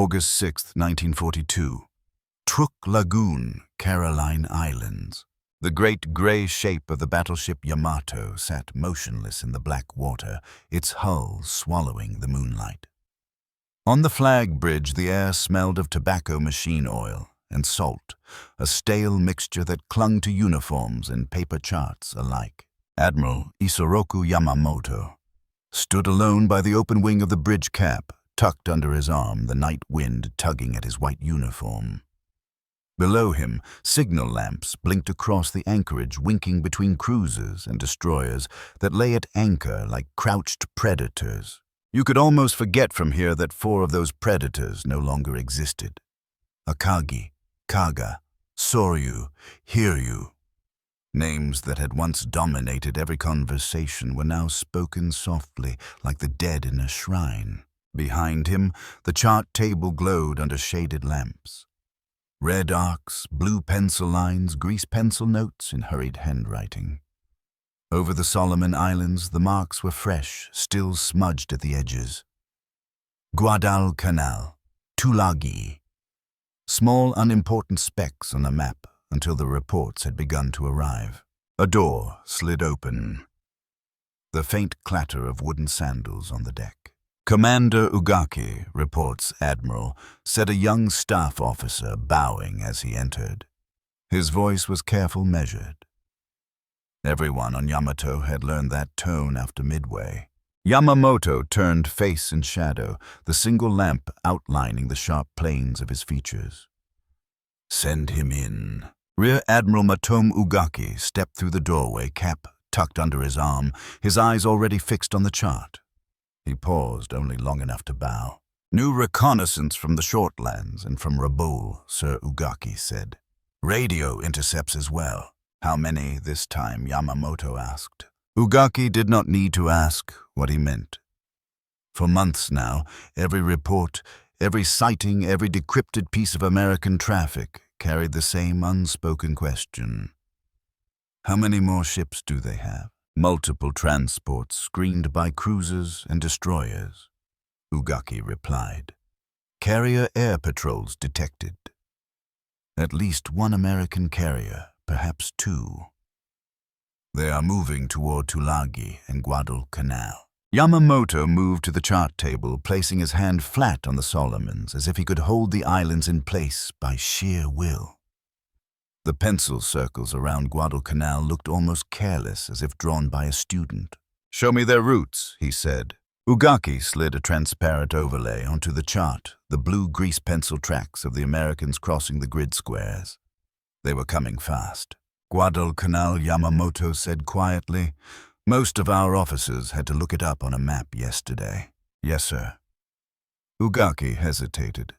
August 6, 1942. Truk Lagoon, Caroline Islands. The great gray shape of the battleship Yamato sat motionless in the black water, its hull swallowing the moonlight. On the flag bridge, the air smelled of tobacco machine oil and salt, a stale mixture that clung to uniforms and paper charts alike. Admiral Isoroku Yamamoto stood alone by the open wing of the bridge cap, tucked under his arm, the night wind tugging at his white uniform. Below him, signal lamps blinked across the anchorage, winking between cruisers and destroyers that lay at anchor like crouched predators. You could almost forget from here that 4 of those predators no longer existed. Akagi, Kaga, Soryu, Hiryu. Names that had once dominated every conversation were now spoken softly, like the dead in a shrine. Behind him, the chart table glowed under shaded lamps. Red arcs, blue pencil lines, grease pencil notes in hurried handwriting. Over the Solomon Islands, the marks were fresh, still smudged at the edges. Guadalcanal, Tulagi. Small, unimportant specks on a map until the reports had begun to arrive. A door slid open. The faint clatter of wooden sandals on the deck. Commander Ugaki, reports Admiral, said a young staff officer, bowing as he entered. His voice was careful, measured. Everyone on Yamato had learned that tone after Midway. Yamamoto turned face in shadow, the single lamp outlining the sharp planes of his features. "Send him in." Rear Admiral Matome Ugaki stepped through the doorway, cap tucked under his arm, his eyes already fixed on the chart. He paused only long enough to bow. "New reconnaissance from the Shortlands and from Rabaul," Sir Ugaki said. "Radio intercepts as well." "How many this time?" Yamamoto asked. Ugaki did not need to ask what he meant. For months now, every report, every sighting, every decrypted piece of American traffic carried the same unspoken question. How many more ships do they have? "Multiple transports screened by cruisers and destroyers," Ugaki replied. "Carrier air patrols detected. At least 1 American carrier, perhaps 2. They are moving toward Tulagi and Guadalcanal." Yamamoto moved to the chart table, placing his hand flat on the Solomons as if he could hold the islands in place by sheer will. The pencil circles around Guadalcanal looked almost careless, as if drawn by a student. "Show me their routes," he said. Ugaki slid a transparent overlay onto the chart, the blue grease pencil tracks of the Americans crossing the grid squares. They were coming fast. "Guadalcanal," Yamamoto said quietly. "Most of our officers had to look it up on a map yesterday." "Yes, sir." Ugaki hesitated.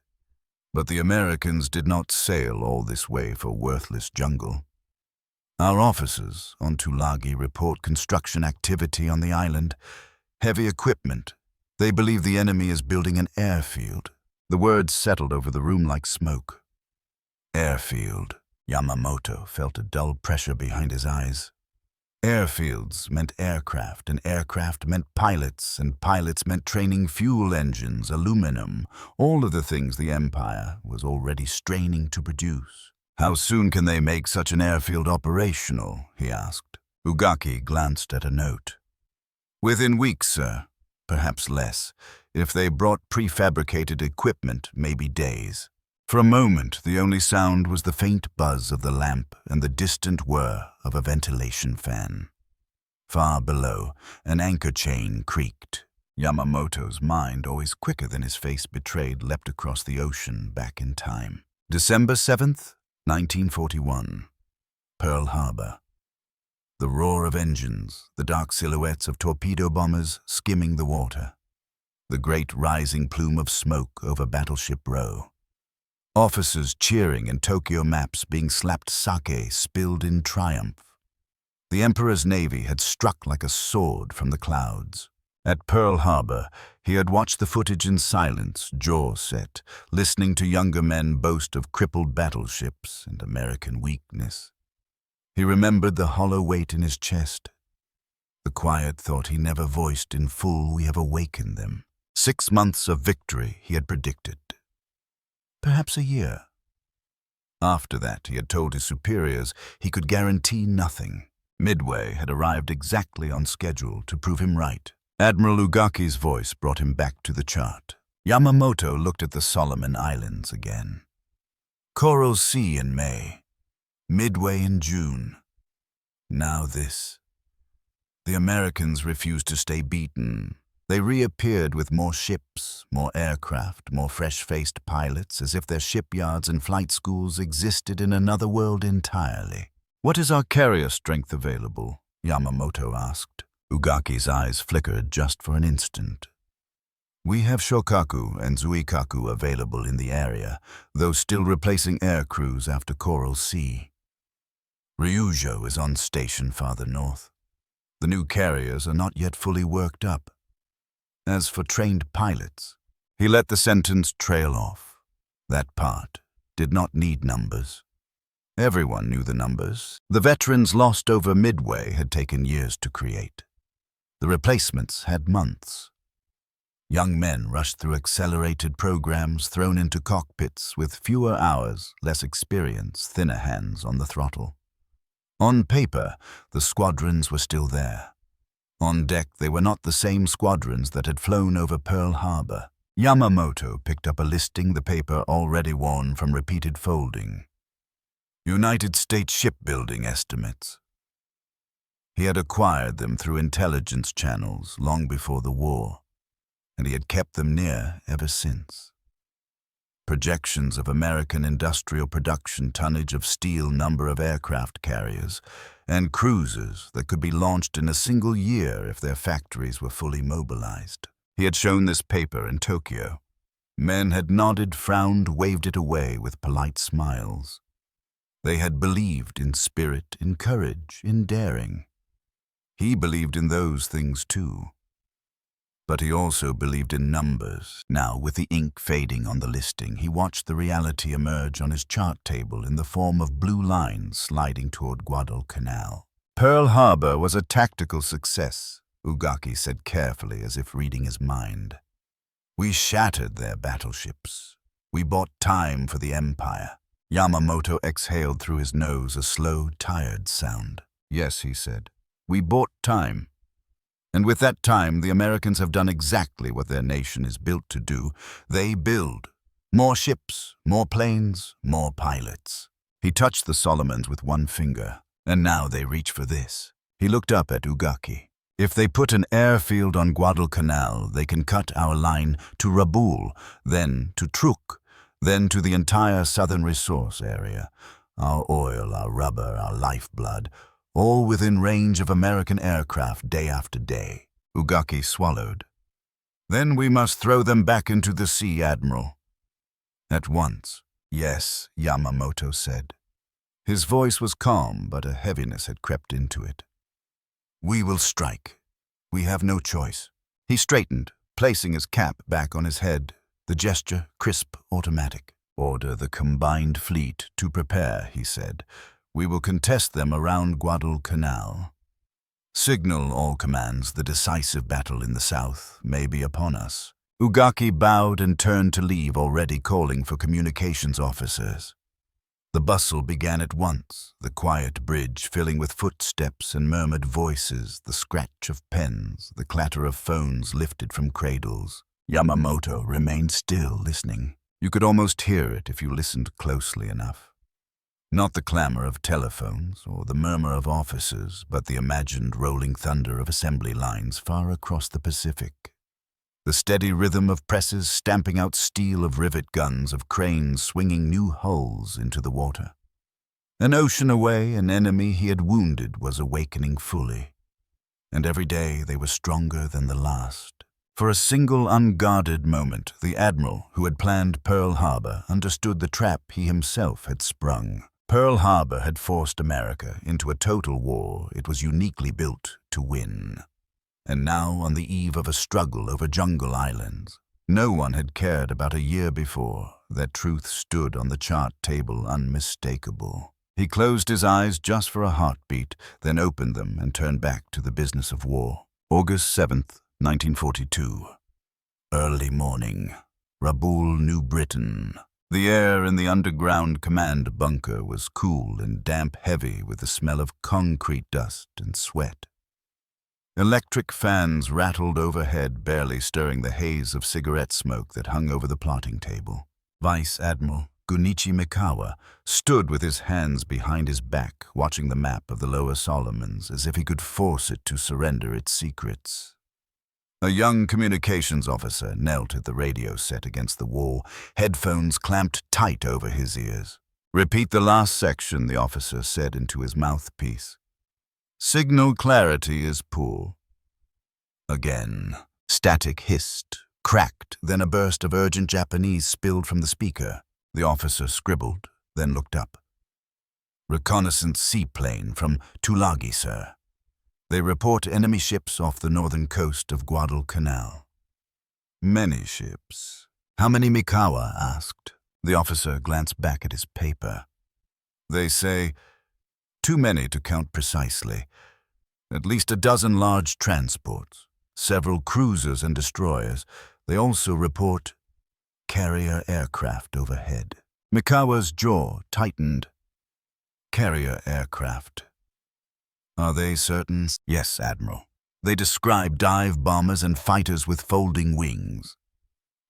But the Americans did not sail all this way for worthless jungle. "Our officers on Tulagi report construction activity on the island. Heavy equipment. They believe the enemy is building an airfield." The words settled over the room like smoke. Airfield. Yamamoto felt a dull pressure behind his eyes. Airfields meant aircraft, and aircraft meant pilots, and pilots meant training fuel engines, aluminum, all of the things the Empire was already straining to produce. "How soon can they make such an airfield operational?" he asked. Ugaki glanced at a note. "Within weeks, sir. Perhaps less. If they brought prefabricated equipment, maybe days." For a moment, the only sound was the faint buzz of the lamp and the distant whir of a ventilation fan. Far below, an anchor chain creaked. Yamamoto's mind, always quicker than his face betrayed, leapt across the ocean back in time. December 7th, 1941. Pearl Harbor. The roar of engines, the dark silhouettes of torpedo bombers skimming the water. The great rising plume of smoke over Battleship Row. Officers cheering and Tokyo maps being slapped sake spilled in triumph. The Emperor's navy had struck like a sword from the clouds. At Pearl Harbor, he had watched the footage in silence, jaw set, listening to younger men boast of crippled battleships and American weakness. He remembered the hollow weight in his chest. The quiet thought he never voiced in full, "We have awakened them." 6 months of victory he had predicted. perhaps a year. After that, he had told his superiors he could guarantee nothing. Midway had arrived exactly on schedule to prove him right. Admiral Ugaki's voice brought him back to the chart. Yamamoto looked at the Solomon Islands again. Coral Sea in May. Midway in June. Now this. The Americans refused to stay beaten. They reappeared with more ships, more aircraft, more fresh-faced pilots, as if their shipyards and flight schools existed in another world entirely. "What is our carrier strength available?" Yamamoto asked. Ugaki's eyes flickered just for an instant. "We have Shokaku and Zuikaku available in the area, though still replacing air crews after Coral Sea. Ryujo is on station farther north. The new carriers are not yet fully worked up. As for trained pilots," he let the sentence trail off. That part did not need numbers. Everyone knew the numbers. The veterans lost over Midway had taken years to create. The replacements had months. Young men rushed through accelerated programs, thrown into cockpits with fewer hours, less experience, thinner hands on the throttle. On paper, the squadrons were still there. On deck, they were not the same squadrons that had flown over Pearl Harbor. Yamamoto picked up a listing, the paper already worn from repeated folding. United States shipbuilding estimates. He had acquired them through intelligence channels long before the war, and he had kept them near ever since. Projections of American industrial production tonnage of steel, number of aircraft carriers, and cruisers that could be launched in a single year if their factories were fully mobilized. He had shown this paper in Tokyo. Men had nodded, frowned, waved it away with polite smiles. They had believed in spirit, in courage, in daring. He believed in those things too. But he also believed in numbers. Now, with the ink fading on the listing, he watched the reality emerge on his chart table in the form of blue lines sliding toward Guadalcanal. Pearl Harbor was a tactical success, Ugaki said carefully, as if reading his mind. We shattered their battleships. We bought time for the Empire. Yamamoto exhaled through his nose a slow, tired sound. Yes, he said. We bought time. And with that time, the Americans have done exactly what their nation is built to do. They build. More ships, more planes, more pilots. He touched the Solomons with one finger, and now they reach for this. He looked up at Ugaki. If they put an airfield on Guadalcanal, they can cut our line to Rabaul, then to Truk, then to the entire southern resource area. Our oil, our rubber, our lifeblood, all within range of American aircraft day after day. Ugaki swallowed. Then we must throw them back into the sea, Admiral. At once. Yes, Yamamoto said. His voice was calm, but a heaviness had crept into it. We will strike. We have no choice. He straightened, placing his cap back on his head, the gesture crisp, automatic. Order the combined fleet to prepare, he said. We will contest them around Guadalcanal. Signal all commands the decisive battle in the south may be upon us. Ugaki bowed and turned to leave, already calling for communications officers. The bustle began at once, the quiet bridge filling with footsteps and murmured voices, the scratch of pens, the clatter of phones lifted from cradles. Yamamoto remained still, listening. You could almost hear it if you listened closely enough. Not the clamor of telephones or the murmur of officers, but the imagined rolling thunder of assembly lines far across the Pacific. The steady rhythm of presses stamping out steel, of rivet guns, of cranes swinging new hulls into the water. An ocean away, an enemy he had wounded was awakening fully. And every day they were stronger than the last. For a single unguarded moment, the Admiral who had planned Pearl Harbor understood the trap he himself had sprung. Pearl Harbor had forced America into a total war it was uniquely built to win. And now, on the eve of a struggle over jungle islands, no one had cared about a year before. That truth stood on the chart table unmistakable. He closed his eyes just for a heartbeat, then opened them and turned back to the business of war. August 7th, 1942. Early morning. Rabaul, New Britain. The air in the underground command bunker was cool and damp-heavy with the smell of concrete dust and sweat. Electric fans rattled overhead, barely stirring the haze of cigarette smoke that hung over the plotting table. Vice Admiral Gunichi Mikawa stood with his hands behind his back, watching the map of the Lower Solomons as if he could force it to surrender its secrets. A young communications officer knelt at the radio set against the wall, headphones clamped tight over his ears. "Repeat the last section," the officer said into his mouthpiece. "Signal clarity is poor." Again, static hissed, cracked, then a burst of urgent Japanese spilled from the speaker. The officer scribbled, then looked up. "Reconnaissance seaplane from Tulagi, sir. They report enemy ships off the northern coast of Guadalcanal." "Many ships. How many?" Mikawa asked. The officer glanced back at his paper. "They say too many to count precisely. At least a dozen large transports, several cruisers and destroyers. They also report carrier aircraft overhead." Mikawa's jaw tightened. "Carrier aircraft. Are they certain?" "Yes, Admiral. They describe dive bombers and fighters with folding wings.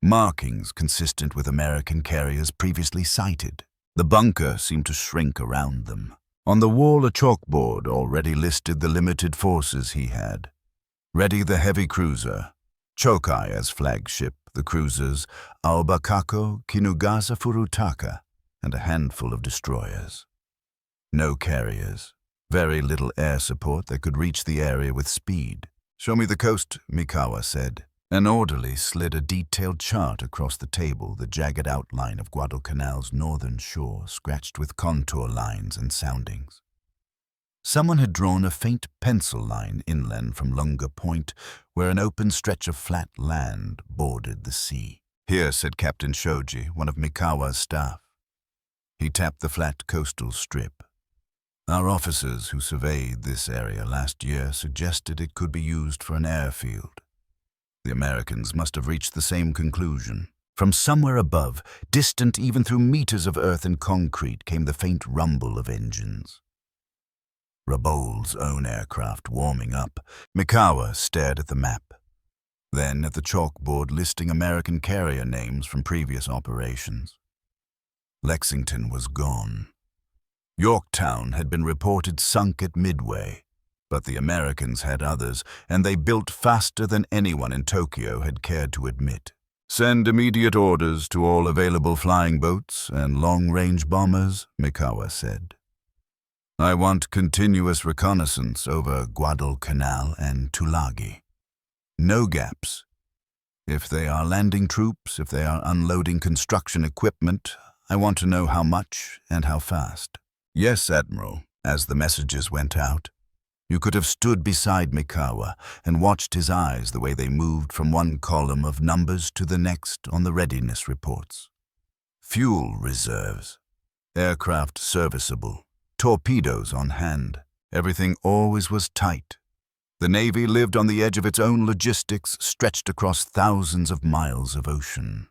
Markings consistent with American carriers previously sighted. The bunker seemed to shrink around them. On the wall, a chalkboard already listed the limited forces he had. Ready the heavy cruiser, Chokai as flagship, the cruisers Aobakako, Kinugasa Furutaka, and a handful of destroyers. No carriers. Very little air support that could reach the area with speed. "Show me the coast," Mikawa said. An orderly slid a detailed chart across the table, the jagged outline of Guadalcanal's northern shore, scratched with contour lines and soundings. Someone had drawn a faint pencil line inland from Lunga Point, where an open stretch of flat land bordered the sea. "Here," said Captain Shoji, one of Mikawa's staff. He tapped the flat coastal strip. "Our officers who surveyed this area last year suggested it could be used for an airfield. The Americans must have reached the same conclusion." From somewhere above, distant even through meters of earth and concrete, came the faint rumble of engines. Rabaul's own aircraft warming up. Mikawa stared at the map, then at the chalkboard listing American carrier names from previous operations. Lexington was gone. Yorktown had been reported sunk at Midway, but the Americans had others, and they built faster than anyone in Tokyo had cared to admit. "Send immediate orders to all available flying boats and long-range bombers," Mikawa said. "I want continuous reconnaissance over Guadalcanal and Tulagi. No gaps. If they are landing troops, if they are unloading construction equipment, I want to know how much and how fast." "Yes, Admiral." As the messages went out, you could have stood beside Mikawa and watched his eyes the way they moved from one column of numbers to the next on the readiness reports. Fuel reserves, aircraft serviceable, torpedoes on hand. Everything always was tight. The Navy lived on the edge of its own logistics stretched across thousands of miles of ocean.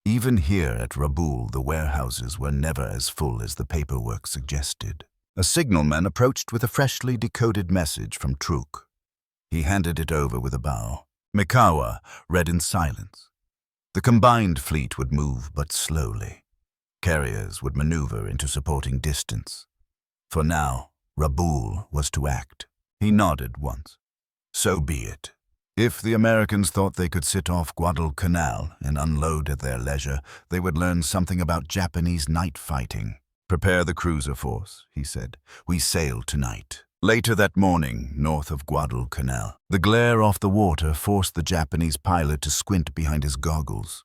Even here at Rabaul, the warehouses were never as full as the paperwork suggested. A signalman approached with a freshly decoded message from Truk. He handed it over with a bow. Mikawa read in silence. The combined fleet would move but slowly. Carriers would maneuver into supporting distance. For now, Rabaul was to act. He nodded once. So be it. If the Americans thought they could sit off Guadalcanal and unload at their leisure, they would learn something about Japanese night fighting. "Prepare the cruiser force," he said. "We sail tonight." Later that morning, north of Guadalcanal, the glare off the water forced the Japanese pilot to squint behind his goggles.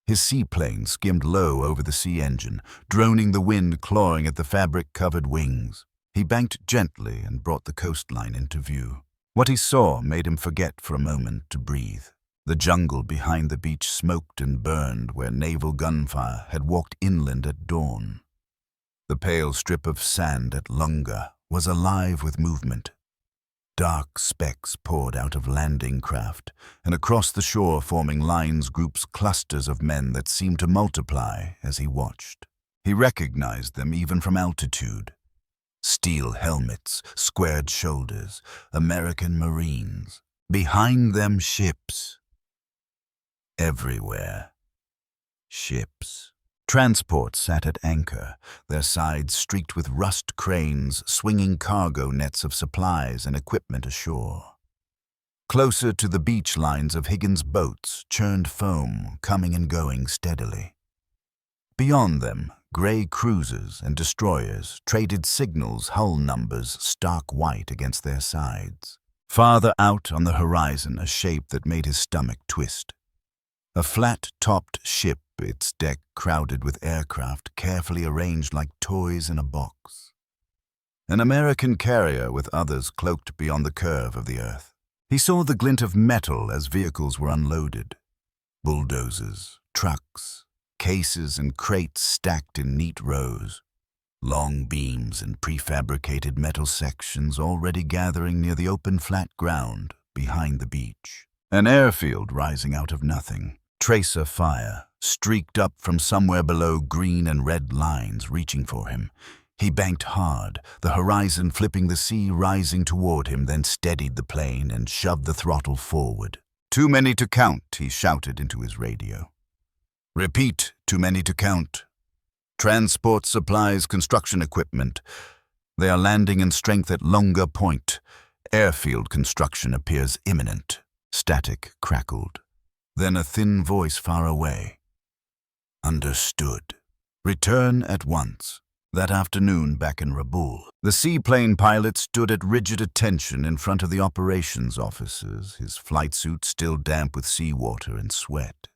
His seaplane skimmed low over the sea engine, droning the wind clawing at the fabric-covered wings. He banked gently and brought the coastline into view. What he saw made him forget for a moment to breathe. The jungle behind the beach smoked and burned where naval gunfire had walked inland at dawn. The pale strip of sand at Lunga was alive with movement. Dark specks poured out of landing craft, and across the shore forming lines groups clusters of men that seemed to multiply as he watched. He recognized them even from altitude. Steel helmets, squared shoulders, American Marines. Behind them ships. Everywhere. Ships. Transports sat at anchor, their sides streaked with rust cranes swinging cargo nets of supplies and equipment ashore. Closer to the beach lines of Higgins' boats churned foam, coming and going steadily. Beyond them, gray cruisers and destroyers traded signals, hull numbers stark white against their sides. Farther out on the horizon, a shape that made his stomach twist. A flat-topped ship, its deck crowded with aircraft carefully arranged like toys in a box. An American carrier with others cloaked beyond the curve of the earth. He saw the glint of metal as vehicles were unloaded. Bulldozers, trucks, cases and crates stacked in neat rows. Long beams and prefabricated metal sections already gathering near the open flat ground behind the beach. An airfield rising out of nothing. Tracer fire, streaked up from somewhere below, green and red lines reaching for him. He banked hard, the horizon flipping, the sea rising toward him, then steadied the plane and shoved the throttle forward. "Too many to count," he shouted into his radio. "Repeat, too many to count. Transport supplies, construction equipment. They are landing in strength at Longa Point. Airfield construction appears imminent." Static crackled. Then a thin voice far away. "Understood. Return at once." That afternoon back in Rabaul, the seaplane pilot stood at rigid attention in front of the operations officers, his flight suit still damp with seawater and sweat.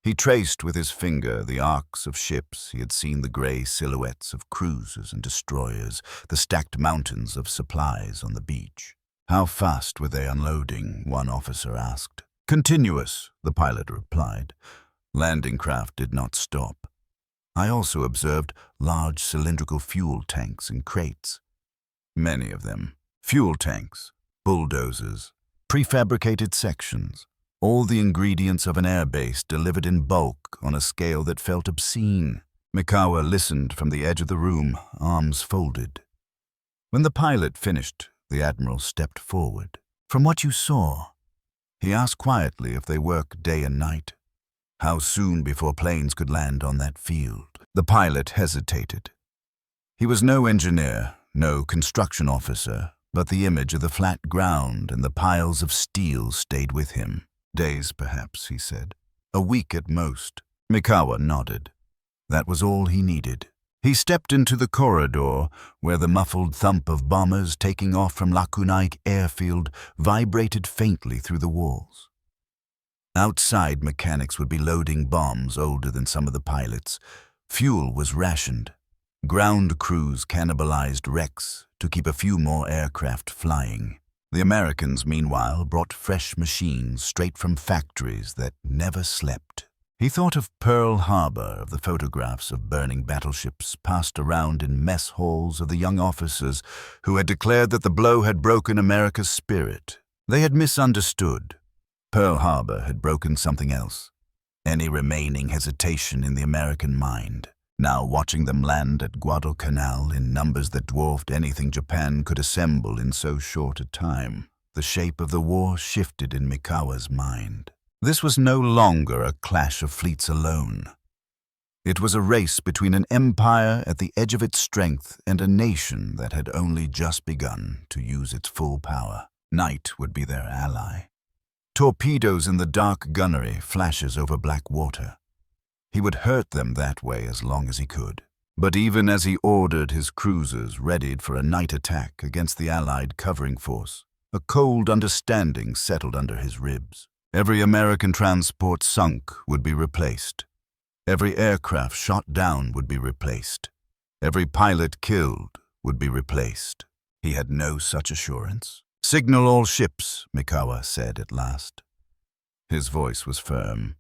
He traced with his finger the arcs of ships. He had seen the gray silhouettes of cruisers and destroyers, the stacked mountains of supplies on the beach. "How fast were they unloading?" one officer asked. "Continuous," the pilot replied. Landing craft did not stop. I also observed large cylindrical fuel tanks and crates. Many of them. Fuel tanks, bulldozers, prefabricated sections. All the ingredients of an airbase delivered in bulk on a scale that felt obscene. Mikawa listened from the edge of the room, arms folded. When the pilot finished, the Admiral stepped forward. "From what you saw," he asked quietly, "if they work day and night? How soon before planes could land on that field?" The pilot hesitated. He was no engineer, no construction officer, but the image of the flat ground and the piles of steel stayed with him. "Days, perhaps," he said. "A week at most." Mikawa nodded. That was all he needed. He stepped into the corridor, where the muffled thump of bombers taking off from WWII airfield vibrated faintly through the walls. Outside, mechanics would be loading bombs older than some of the pilots. Fuel was rationed. Ground crews cannibalized wrecks to keep a few more aircraft flying. The Americans, meanwhile, brought fresh machines straight from factories that never slept. He thought of Pearl Harbor, of the photographs of burning battleships passed around in mess halls of the young officers who had declared that the blow had broken America's spirit. They had misunderstood. Pearl Harbor had broken something else. Any remaining hesitation in the American mind. Now watching them land at Guadalcanal in numbers that dwarfed anything Japan could assemble in so short a time, the shape of the war shifted in Mikawa's mind. This was no longer a clash of fleets alone. It was a race between an empire at the edge of its strength and a nation that had only just begun to use its full power. Night would be their ally. Torpedoes in the dark gunnery, flashes over black water. He would hurt them that way as long as he could. But even as he ordered his cruisers readied for a night attack against the Allied covering force, a cold understanding settled under his ribs. Every American transport sunk would be replaced. Every aircraft shot down would be replaced. Every pilot killed would be replaced. He had no such assurance. "Signal all ships," Mikawa said at last. His voice was firm.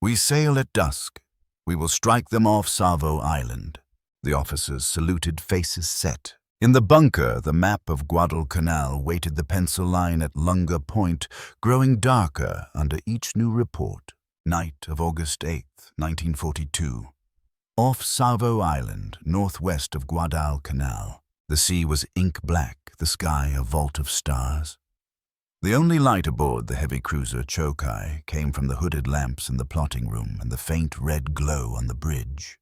"We sail at dusk. We will strike them off Savo Island." The officers saluted, faces set. In the bunker, the map of Guadalcanal waited the pencil line at Lunga Point, growing darker under each new report. Night of August 8th, 1942. Off Savo Island, northwest of Guadalcanal. The sea was ink black, the sky a vault of stars. The only light aboard the heavy cruiser Chokai came from the hooded lamps in the plotting room and the faint red glow on the bridge.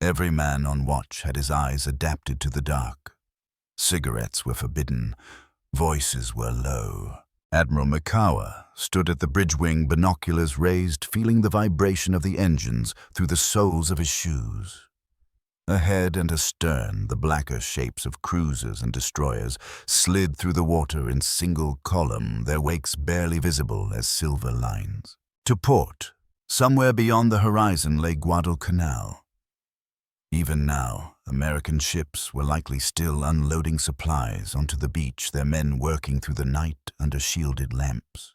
Every man on watch had his eyes adapted to the dark. Cigarettes were forbidden. Voices were low. Admiral Mikawa stood at the bridge wing, binoculars raised, feeling the vibration of the engines through the soles of his shoes. Ahead and astern, the blacker shapes of cruisers and destroyers slid through the water in single column, their wakes barely visible as silver lines. To port, somewhere beyond the horizon, lay Guadalcanal. Even now, American ships were likely still unloading supplies onto the beach, their men working through the night under shielded lamps.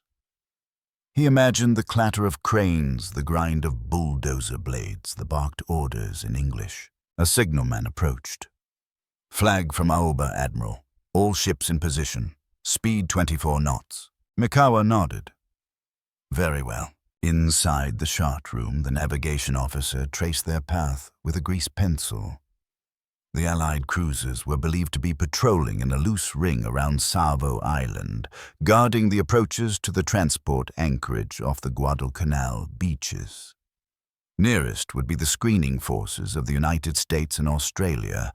He imagined the clatter of cranes, the grind of bulldozer blades, the barked orders in English. A signalman approached. "Flag from Aoba, Admiral. All ships in position. Speed 24 knots. Mikawa nodded. "Very well." Inside the chart room, the navigation officer traced their path with a grease pencil. The Allied cruisers were believed to be patrolling in a loose ring around Savo Island, guarding the approaches to the transport anchorage off the Guadalcanal beaches. Nearest would be the screening forces of the United States and Australia,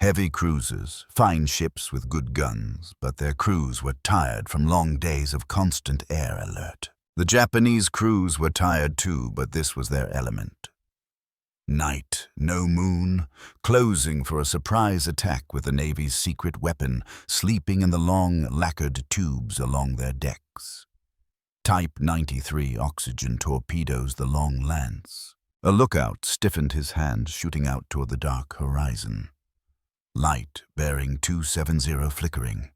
heavy cruisers, fine ships with good guns, but their crews were tired from long days of constant air alert. The Japanese crews were tired too, but this was their element. Night, no moon, closing for a surprise attack with the Navy's secret weapon sleeping in the long, lacquered tubes along their decks. Type 93 oxygen torpedoes the long lance. A lookout stiffened his hand, shooting out toward the dark horizon. Light bearing 270 flickering.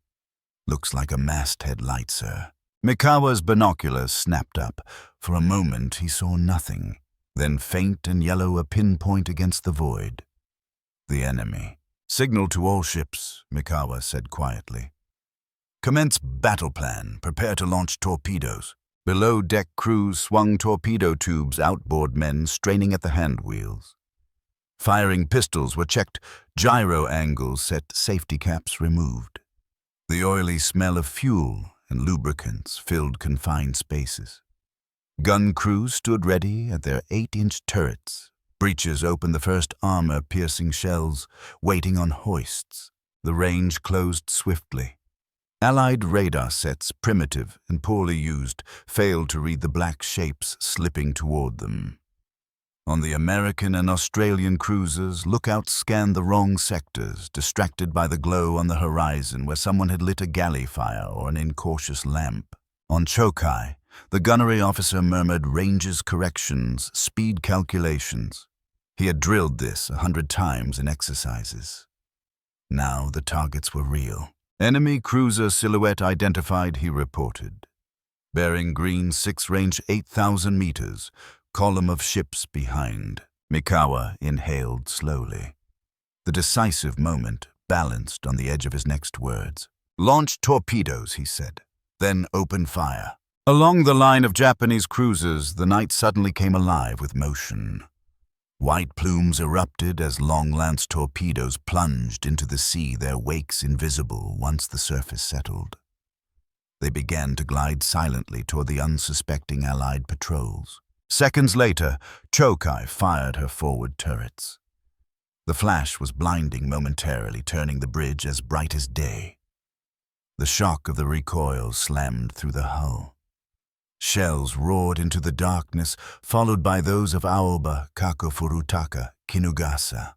"Looks like a masthead light, sir." Mikawa's binoculars snapped up. For a moment he saw nothing, then faint and yellow, a pinpoint against the void. The enemy. "Signal to all ships," Mikawa said quietly. "Commence battle plan. Prepare to launch torpedoes." Below-deck crews swung torpedo tubes, outboard men straining at the hand wheels. Firing pistols were checked, gyro angles set, safety caps removed. The oily smell of fuel and lubricants filled confined spaces. Gun crews stood ready at their 8-inch turrets. Breechers opened the first armor-piercing shells, waiting on hoists. The range closed swiftly. Allied radar sets, primitive and poorly used, failed to read the black shapes slipping toward them. On the American and Australian cruisers, lookouts scanned the wrong sectors, distracted by the glow on the horizon where someone had lit a galley fire or an incautious lamp. On Chokai, the gunnery officer murmured ranges corrections, speed calculations. He had drilled this 100 times in exercises. Now the targets were real. "Enemy cruiser silhouette identified," he reported. "Bearing green 6 range 8,000 meters. Column of ships behind." Mikawa inhaled slowly. The decisive moment balanced on the edge of his next words. "Launch torpedoes," he said. "Then open fire." Along the line of Japanese cruisers, the night suddenly came alive with motion. White plumes erupted as long-lance torpedoes plunged into the sea, their wakes invisible once the surface settled. They began to glide silently toward the unsuspecting Allied patrols. Seconds later, Chokai fired her forward turrets. The flash was blinding momentarily, turning the bridge as bright as day. The shock of the recoil slammed through the hull. Shells roared into the darkness, followed by those of Aoba, Kakofurutaka, Kinugasa.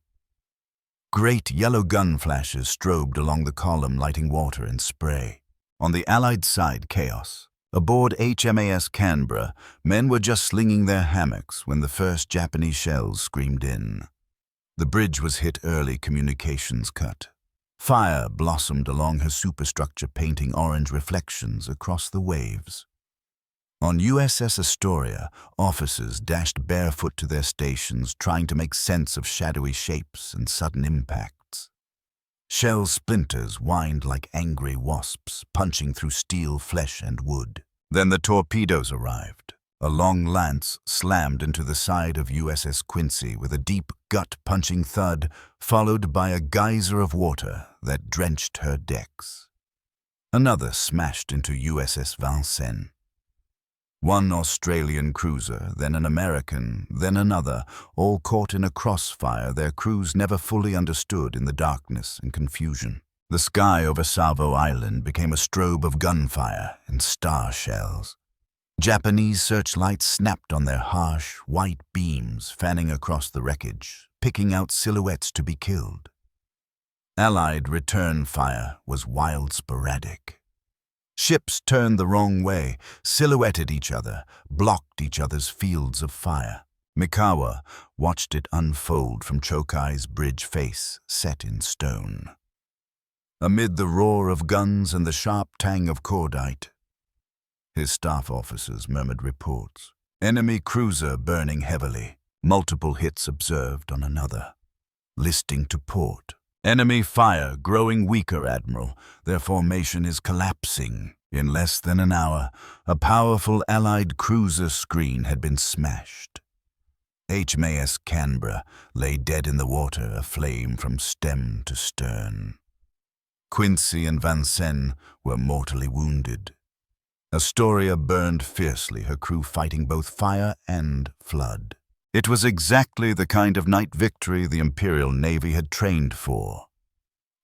Great yellow gun flashes strobed along the column, lighting water and spray. On the Allied side, chaos. Aboard HMAS Canberra, men were just slinging their hammocks when the first Japanese shells screamed in. The bridge was hit early, communications cut. Fire blossomed along her superstructure, painting orange reflections across the waves. On USS Astoria, officers dashed barefoot to their stations, trying to make sense of shadowy shapes and sudden impacts. Shell splinters whined like angry wasps, punching through steel, flesh, and wood. Then the torpedoes arrived. A long lance slammed into the side of USS Quincy with a deep, gut-punching thud, followed by a geyser of water that drenched her decks. Another smashed into USS Vincennes. One Australian cruiser, then an American, then another, all caught in a crossfire their crews never fully understood in the darkness and confusion. The sky over Savo Island became a strobe of gunfire and star shells. Japanese searchlights snapped on their harsh, white beams, fanning across the wreckage, picking out silhouettes to be killed. Allied return fire was wild, sporadic. Ships turned the wrong way, silhouetted each other, blocked each other's fields of fire. Mikawa watched it unfold from Chokai's bridge face, set in stone. Amid the roar of guns and the sharp tang of cordite, his staff officers murmured reports. Enemy cruiser burning heavily, multiple hits observed on another. Listing to port. Enemy fire growing weaker, Admiral. Their formation is collapsing. In less than an hour, a powerful Allied cruiser screen had been smashed. HMAS Canberra lay dead in the water, aflame from stem to stern. Quincy and Vincennes were mortally wounded. Astoria burned fiercely, her crew fighting both fire and flood. It was exactly the kind of night victory the Imperial Navy had trained for.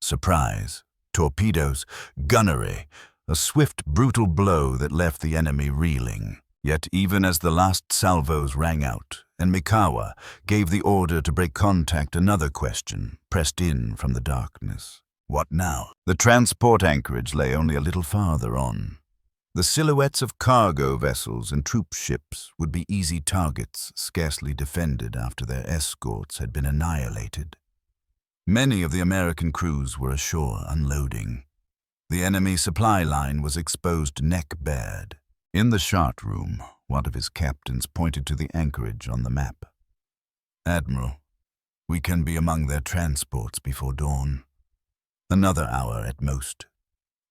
Surprise, torpedoes, gunnery, a swift, brutal blow that left the enemy reeling. Yet even as the last salvos rang out, and Mikawa gave the order to break contact, another question pressed in from the darkness. What now? The transport anchorage lay only a little farther on. The silhouettes of cargo vessels and troop ships would be easy targets, scarcely defended after their escorts had been annihilated. Many of the American crews were ashore unloading. The enemy supply line was exposed neck-bared. In the chart room, one of his captains pointed to the anchorage on the map. "Admiral, we can be among their transports before dawn. Another hour at most.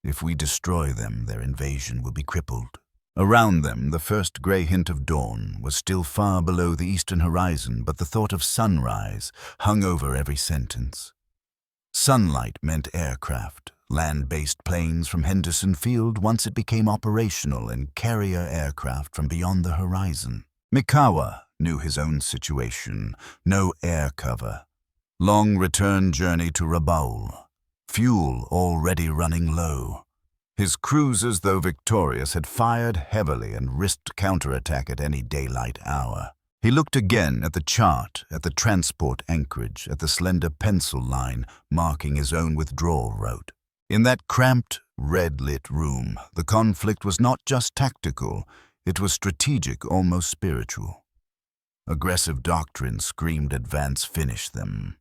If we destroy them, their invasion will be crippled." Around them, the first grey hint of dawn was still far below the eastern horizon, but the thought of sunrise hung over every sentence. Sunlight meant aircraft, land-based planes from Henderson Field once it became operational, and carrier aircraft from beyond the horizon. Mikawa knew his own situation, no air cover. Long return journey to Rabaul. Fuel already running low. His cruisers, though victorious, had fired heavily and risked counterattack at any daylight hour. He looked again at the chart, at the transport anchorage, at the slender pencil line marking his own withdrawal route. In that cramped, red-lit room, the conflict was not just tactical, it was strategic, almost spiritual. Aggressive doctrine screamed, "Advance, finish them."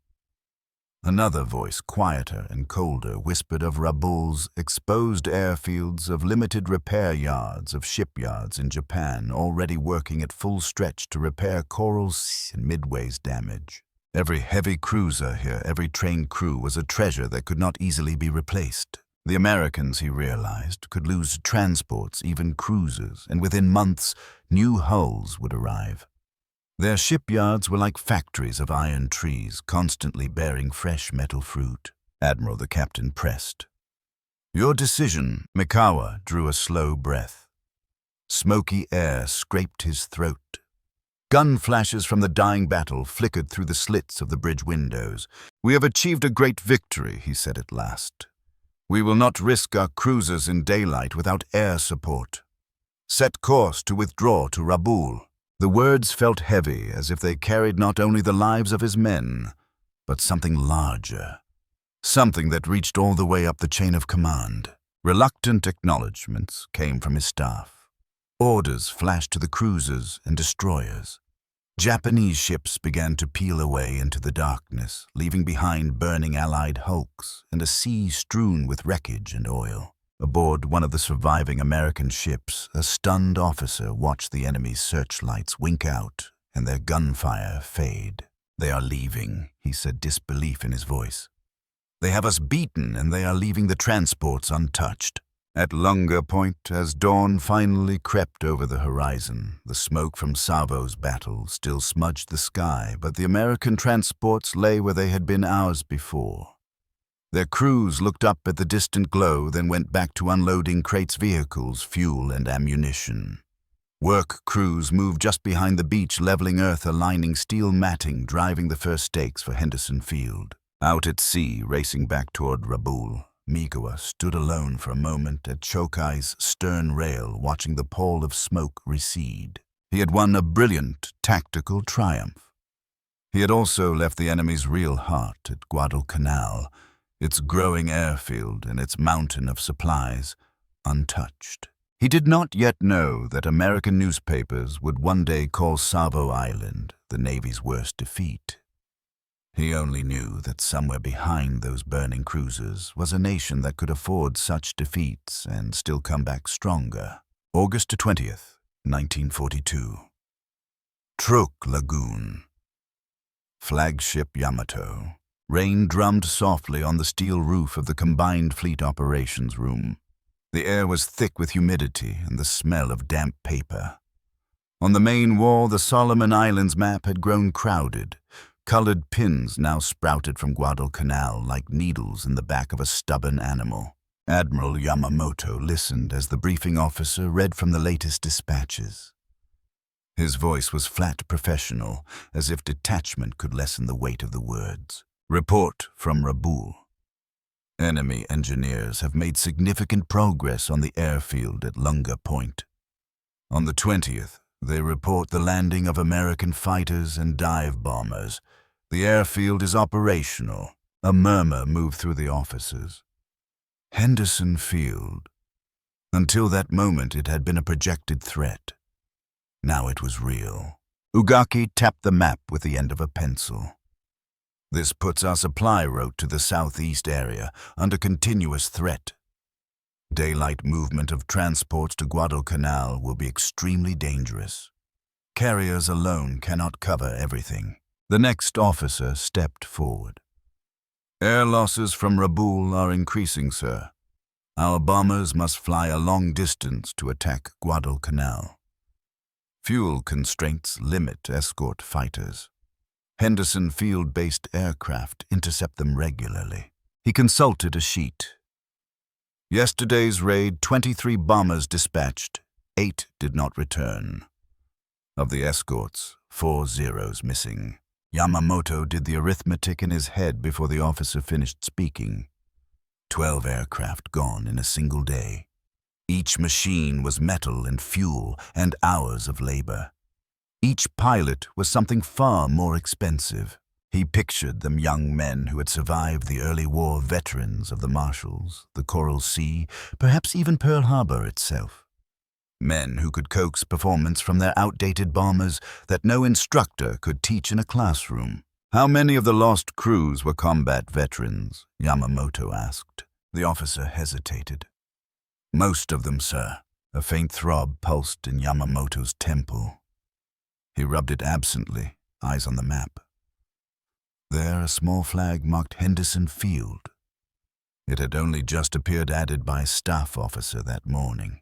Another voice, quieter and colder, whispered of Rabaul's exposed airfields, of limited repair yards, of shipyards in Japan already working at full stretch to repair Coral's and Midway's damage. Every heavy cruiser here, every trained crew was a treasure that could not easily be replaced. The Americans, he realized, could lose transports, even cruisers, and within months, new hulls would arrive. Their shipyards were like factories of iron trees, constantly bearing fresh metal fruit. "Admiral," the captain pressed. "Your decision." Mikawa drew a slow breath. Smoky air scraped his throat. Gun flashes from the dying battle flickered through the slits of the bridge windows. "We have achieved a great victory," he said at last. "We will not risk our cruisers in daylight without air support. Set course to withdraw to Rabaul." The words felt heavy, as if they carried not only the lives of his men, but something larger, something that reached all the way up the chain of command. Reluctant acknowledgments came from his staff. Orders flashed to the cruisers and destroyers. Japanese ships began to peel away into the darkness, leaving behind burning Allied hulks and a sea strewn with wreckage and oil. Aboard one of the surviving American ships, a stunned officer watched the enemy's searchlights wink out and their gunfire fade. "They are leaving," he said, disbelief in his voice. They have us beaten, and they are leaving the transports untouched. At Lunga Point, as dawn finally crept over the horizon, the smoke from Savo's battle still smudged the sky, but the American transports lay where they had been hours before. Their crews looked up at the distant glow, then went back to unloading Crate's vehicles, fuel, and ammunition. Work crews moved just behind the beach, leveling earth, aligning steel matting, driving the first stakes for Henderson Field. Out at sea, racing back toward Rabaul, Migawa stood alone for a moment at Chokai's stern rail, watching the pall of smoke recede. He had won a brilliant tactical triumph. He had also left the enemy's real heart at Guadalcanal, its growing airfield and its mountain of supplies, untouched. He did not yet know that American newspapers would one day call Savo Island the Navy's worst defeat. He only knew that somewhere behind those burning cruisers was a nation that could afford such defeats and still come back stronger. August 20th, 1942. Truk Lagoon. Flagship Yamato. Rain drummed softly on the steel roof of the Combined Fleet Operations Room. The air was thick with humidity and the smell of damp paper. On the main wall, the Solomon Islands map had grown crowded. Colored pins now sprouted from Guadalcanal like needles in the back of a stubborn animal. Admiral Yamamoto listened as the briefing officer read from the latest dispatches. His voice was flat professional, as if detachment could lessen the weight of the words. Report from Rabaul. Enemy engineers have made significant progress on the airfield at Lunga Point. On the 20th, they report the landing of American fighters and dive bombers. The airfield is operational. A murmur moved through the officers. Henderson Field. Until that moment, it had been a projected threat. Now it was real. Ugaki tapped the map with the end of a pencil. This puts our supply route to the southeast area under continuous threat. Daylight movement of transports to Guadalcanal will be extremely dangerous. Carriers alone cannot cover everything. The next officer stepped forward. Air losses from Rabaul are increasing, sir. Our bombers must fly a long distance to attack Guadalcanal. Fuel constraints limit escort fighters. Henderson Field-based aircraft intercept them regularly. He consulted a sheet. Yesterday's raid, 23 bombers dispatched. 8 did not return. Of the escorts, 4 zeros missing. Yamamoto did the arithmetic in his head before the officer finished speaking. 12 aircraft gone in a single day. Each machine was metal and fuel and hours of labor. Each pilot was something far more expensive. He pictured them young men who had survived the early war, veterans of the Marshalls, the Coral Sea, perhaps even Pearl Harbor itself. Men who could coax performance from their outdated bombers that no instructor could teach in a classroom. How many of the lost crews were combat veterans? Yamamoto asked. The officer hesitated. Most of them, sir. A faint throb pulsed in Yamamoto's temple. He rubbed it absently, eyes on the map. There, a small flag marked Henderson Field. It had only just appeared, added by a staff officer that morning.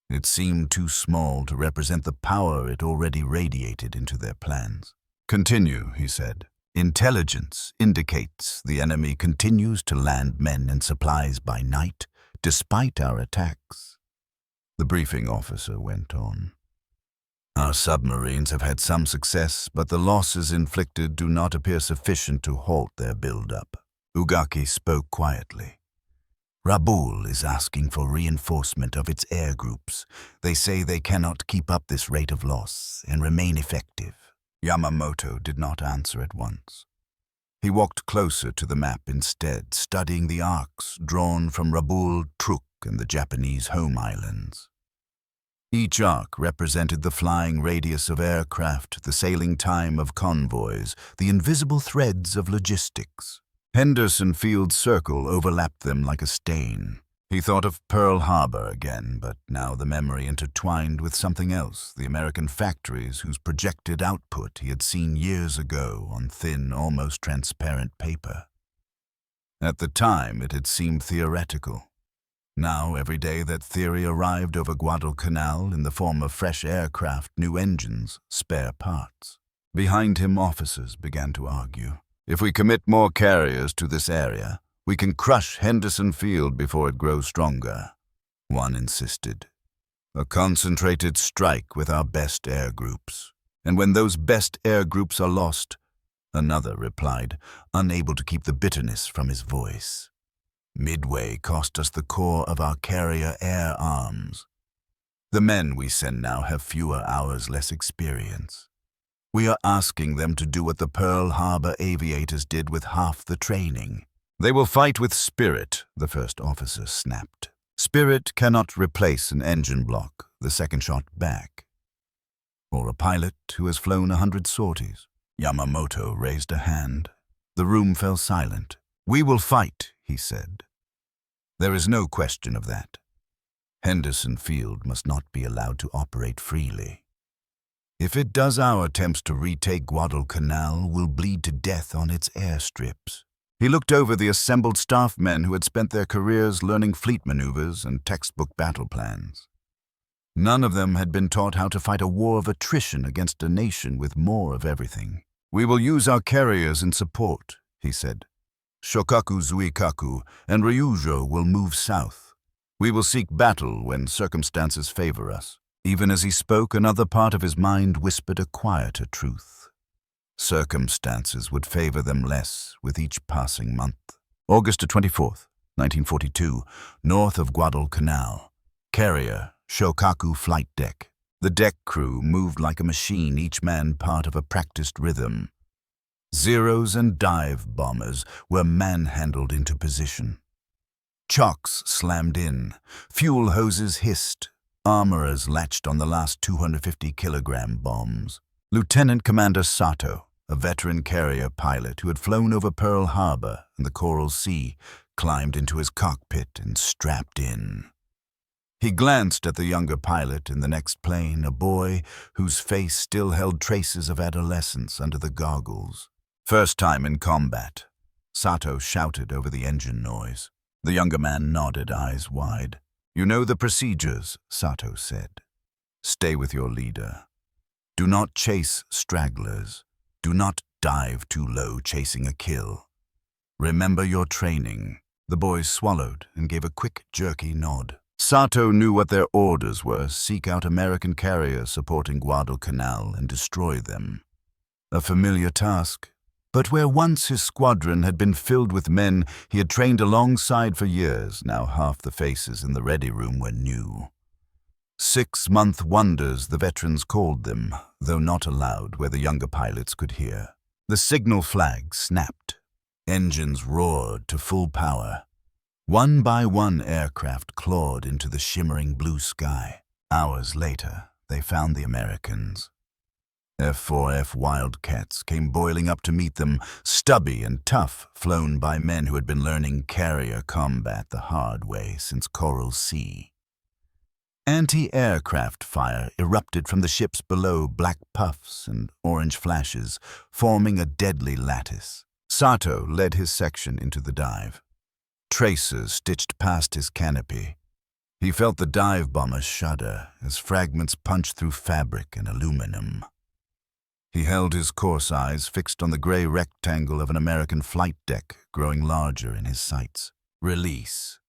It seemed too small to represent the power it already radiated into their plans. Continue, he said. Intelligence indicates the enemy continues to land men and supplies by night, despite our attacks. The briefing officer went on. Our submarines have had some success, but the losses inflicted do not appear sufficient to halt their build-up. Ugaki spoke quietly. Rabaul is asking for reinforcement of its air groups. They say they cannot keep up this rate of loss and remain effective. Yamamoto did not answer at once. He walked closer to the map instead, studying the arcs drawn from Rabaul, Truk, and the Japanese home islands. Each arc represented the flying radius of aircraft, the sailing time of convoys, the invisible threads of logistics. Henderson Field's circle overlapped them like a stain. He thought of Pearl Harbor again, but now the memory intertwined with something else, the American factories whose projected output he had seen years ago on thin, almost transparent paper. At the time, it had seemed theoretical. Now, every day that theory arrived over Guadalcanal in the form of fresh aircraft, new engines, spare parts. Behind him, officers began to argue. If we commit more carriers to this area, we can crush Henderson Field before it grows stronger. One insisted. A concentrated strike with our best air groups. And when those best air groups are lost, another replied, unable to keep the bitterness from his voice. Midway cost us the core of our carrier air arms. The men we send now have fewer hours less experience. We are asking them to do what the Pearl Harbor aviators did with half the training. They will fight with spirit, the first officer snapped. Spirit cannot replace an engine block, the second shot back. Or a pilot who has flown 100 sorties. Yamamoto raised a hand. The room fell silent. We will fight, he said. There is no question of that. Henderson Field must not be allowed to operate freely. If it does, our attempts to retake Guadalcanal will bleed to death on its airstrips. He looked over the assembled staff men who had spent their careers learning fleet maneuvers and textbook battle plans. None of them had been taught how to fight a war of attrition against a nation with more of everything. We will use our carriers in support, he said. Shokaku Zuikaku and Ryujo will move south. We will seek battle when circumstances favor us. Even as he spoke, another part of his mind whispered a quieter truth. Circumstances would favor them less with each passing month. August 24th, 1942, north of Guadalcanal. Carrier, Shokaku flight deck. The deck crew moved like a machine, each man part of a practiced rhythm. Zeros and dive bombers were manhandled into position. Chocks slammed in. Fuel hoses hissed. Armorers latched on the last 250-kilogram bombs. Lieutenant Commander Sato, a veteran carrier pilot who had flown over Pearl Harbor and the Coral Sea, climbed into his cockpit and strapped in. He glanced at the younger pilot in the next plane, a boy whose face still held traces of adolescence under the goggles. First time in combat, Sato shouted over the engine noise. The younger man nodded, eyes wide. You know the procedures, Sato said. Stay with your leader. Do not chase stragglers. Do not dive too low chasing a kill. Remember your training. The boy swallowed and gave a quick, jerky nod. Sato knew what their orders were: seek out American carriers supporting Guadalcanal and destroy them. A familiar task, but where once his squadron had been filled with men he had trained alongside for years, now half the faces in the ready room were new. 6-month wonders, the veterans called them, though not aloud where the younger pilots could hear. The signal flag snapped. Engines roared to full power. One by one, aircraft clawed into the shimmering blue sky. Hours later, they found the Americans. F-4F Wildcats came boiling up to meet them, stubby and tough, flown by men who had been learning carrier combat the hard way since Coral Sea. Anti-aircraft fire erupted from the ships below, black puffs and orange flashes, forming a deadly lattice. Sato led his section into the dive. Tracers stitched past his canopy. He felt the dive bombers shudder as fragments punched through fabric and aluminum. He held his coarse eyes fixed on the gray rectangle of an American flight deck, growing larger in his sights. Release.